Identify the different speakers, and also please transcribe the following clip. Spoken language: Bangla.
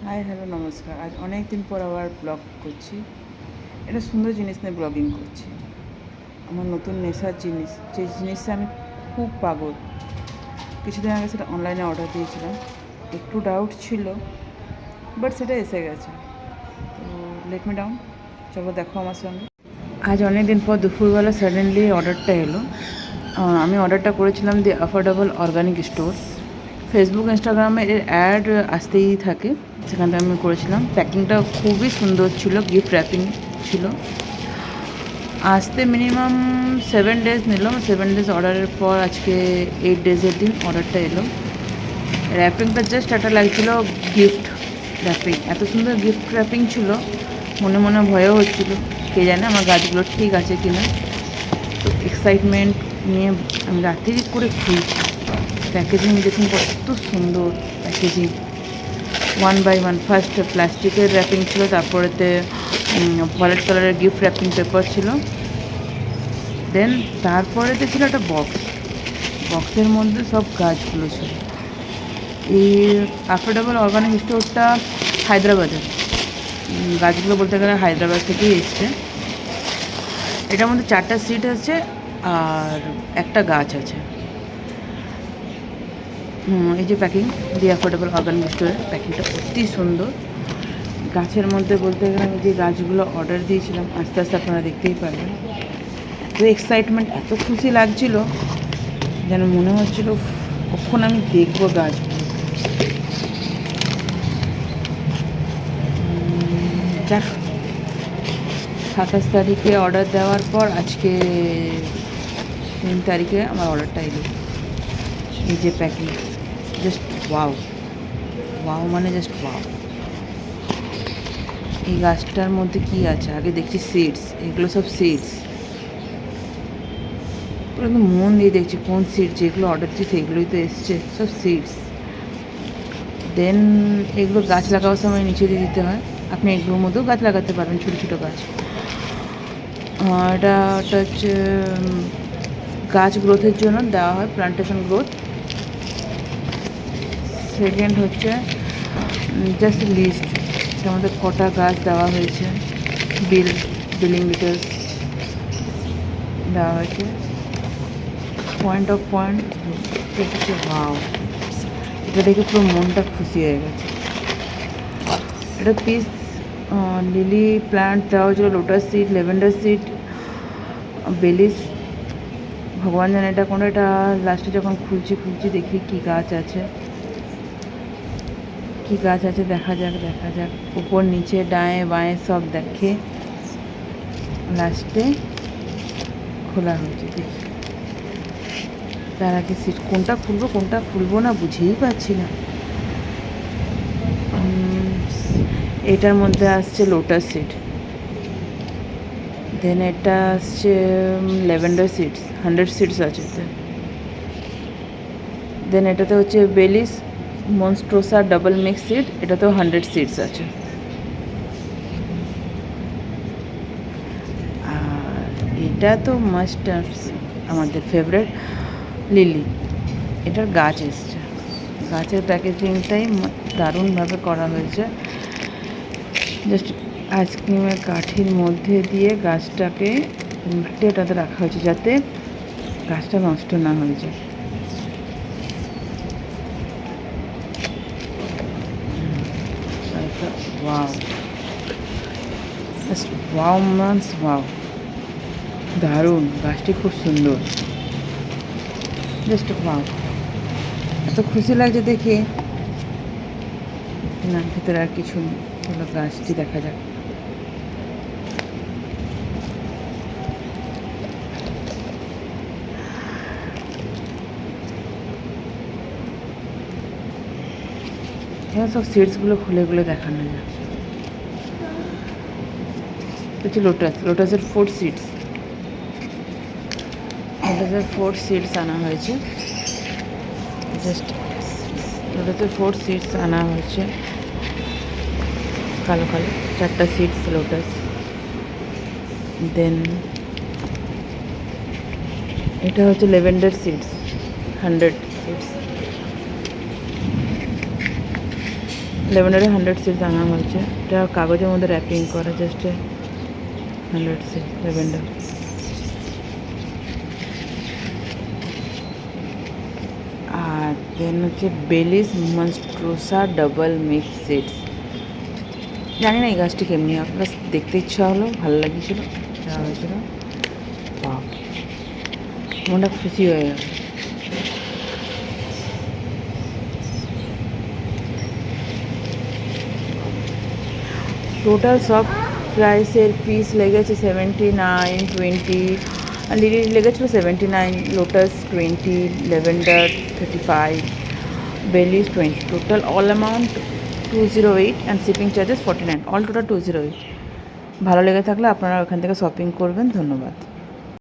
Speaker 1: হাই হ্যালো নমস্কার। আজ অনেক দিন পর আবার ব্লগ করছি। এটা সুন্দর জিনিস নিয়ে ব্লগিং করছি। আমার নতুন নেশার জিনিস, যে জিনিসটা আমি খুব পাগল। কিছুদিন আগে সেটা অনলাইনে অর্ডার দিয়েছিলাম। একটু ডাউট ছিল, বাট সেটা এসে গেছে। তো লেট মি ডাউন, চলো দেখো আমার সঙ্গে। আজ অনেক দিন পর দুপুরবেলা সাডেনলি অর্ডারটা এলো। আমি অর্ডারটা করেছিলাম দি অ্যাফোর্ডেবল অর্গানিক স্টোর। ফেসবুক ইনস্টাগ্রামে এর অ্যাড আসতেই থাকে, সেখান থেকে আমি করেছিলাম। প্যাকিংটা খুবই সুন্দর ছিল, গিফট র্যাপিং ছিল। আসতে মিনিমাম 7 ডেজ নিল। 7 ডেজ অর্ডারের পর আজকে 8 ডেজের দিন অর্ডারটা এলো। র্যাপিংটা জাস্ট একটা লাগছিলো গিফট র্যাপিং, এত সুন্দর গিফট র্যাপিং ছিল, মনে মনে ভয়ও হচ্ছিলো কে জানে আমার গাছগুলো ঠিক আছে কি না। তো এক্সাইটমেন্ট নিয়ে আমি রাত্রি করে খুলছি। প্যাকেজিং দেখুন কত সুন্দর packaging, one by one. First প্লাস্টিকের র্যাপিং ছিল, তারপরেতে ভয়েলেট কালারের গিফট র্যাপিং পেপার ছিল, দেন তারপরেতে ছিল একটা বক্স। বক্সের মধ্যে সব গাছগুলো ছিল। এই অ্যাফোর্ডেবল অর্গানিক স্টোরটা হায়দ্রাবাদের। গাছগুলো বলতে গেলে হায়দ্রাবাদ থেকেই এসছে। এটার মধ্যে 4টা সিট আছে আর একটা গাছ আছে। এই যে প্যাকিং, দি অ্যাফোর্ডেবল অর্গানিক স্টোরের প্যাকিংটা অতি সুন্দর। গাছের মধ্যে বলতে গেলে আমি যে গাছগুলো অর্ডার দিয়েছিলাম, আস্তে আস্তে আপনারা দেখতেই পারবেন। এত এক্সাইটমেন্ট, এত খুশি লাগছিল, যেন মনে হচ্ছিল কখন আমি দেখবো গাছগুলো। যাক, 27 তারিখে অর্ডার দেওয়ার পর আজকে 3 তারিখে আমার অর্ডারটা এলো। এই যে প্যাকিং, জাস্ট ওয়াও। ওয়াও মানে জাস্ট ওয়াও। এই গাছটার মধ্যে কি আছে আগে দেখছি সিডস, এগুলো সব সিডস। পুরো একদম মন দিয়ে দেখছি কোন সিড, যেগুলো অর্ডার দিচ্ছি সেগুলোই তো এসছে, সব সিডস। দেন এগুলো গাছ লাগাবার সময় নিচে দিয়ে দিতে হয়। আপনি এগুলোর মধ্যেও গাছ লাগাতে পারবেন, ছোটো ছোটো গাছ। এটা হচ্ছে গাছ গ্রোথের জন্য দেওয়া হয়, প্লান্টেশন গ্রোথ। সেকেন্ড হচ্ছে জাস্ট লিস্ট, এটার মধ্যে কটা গাছ দেওয়া হয়েছে, বিলিং ডিটেলস দেওয়া হয়েছে। পয়েন্ট অফ পয়েন্ট দেখেছি, ভাও, এটা দেখে পুরো মনটা খুশি হয়ে গেছে। এটা পিস লিলি প্ল্যান্ট দেওয়া হয়েছিল, লোটাস সিড, ল্যাভেন্ডার সিড, বেলিস। ভগবান জানে এটা কোনো, এটা লাস্টে যখন খুলছি দেখি কী গাছ আছে, কী গাছ আছে দেখা যাক দেখা যাক। উপর নিচে ডায়ে বাঁয়ে সব দেখে লাস্টে খোলা হয়েছে। দেখি তার আগে সিট কোনটা খুলবো না বুঝেই পাচ্ছি না। এটার মধ্যে আসছে লোটাস সিড, দেন এটা আসছে ল্যাভেন্ডার সিডস, 100 সিডস আছে। দেন এটাতে হচ্ছে বেলিস মনস্ট্রোসা ডাবল মিক্স সিড, এটাতেও 100 সিডস আছে। আর এটা তো মাস্ট আমাদের ফেভারেট লিলি, এটার গাছ এসছে। গাছের প্যাকেজিংটাই দারুণভাবে করা হয়েছে। জাস্ট আইসক্রিমের কাঠির মধ্যে দিয়ে গাছটাকে উল্টে এটাতে রাখা হয়েছে, যাতে গাছটা নষ্ট না হয়ে যায়। ওয়াও, জাস্ট ওয়াও মানস ওয়াও, দারুণ। গাছটি খুব সুন্দর, জাস্ট ওয়াও। এত খুশি লাগছে দেখে। না, ভিতরে আর কিছু নেই, হলো গাছটি দেখা যাক। এখানে সব সিডসগুলো খুলে দেখানো যায়। হচ্ছে লোটাসের 4 সিডস, লোটাসের 4 সিডস আনা হয়েছে। জাস্ট লোটাসের 4 সিডস আনা হয়েছে, কালো কালো 4টা সিডস লোটাস। দেন এটা হচ্ছে ল্যাভেন্ডার সিডস, 100 সিডস। ল্যাভেন্ডারে 100 সিডস আনা হয়েছে, এটা কাগজের মধ্যে র্যাপিং করা, জাস্ট 100 সিডস ল্যাভেন্ডার। আর দেন হচ্ছে বেলিস মনস্ট্রোসা ডাবল মিক্স সিডস। জানি না এই গাছটি কেমনি, আপনার দেখতে ইচ্ছা হলো, ভালো লাগিয়েছিল, দেওয়া হয়েছিল। বাহ, মনটা খুশি হয়ে গেল। টোটাল সব প্রাইসের পিস লেগেছে 79, 20, আর লিলি লেগেছিলো 79, lotus 20, lavender 35, বেলিস 20, total all amount 208 and shipping charges 49, all total 208। ভালো লেগে থাকলে আপনারা ওখান থেকে শপিং করবেন। ধন্যবাদ।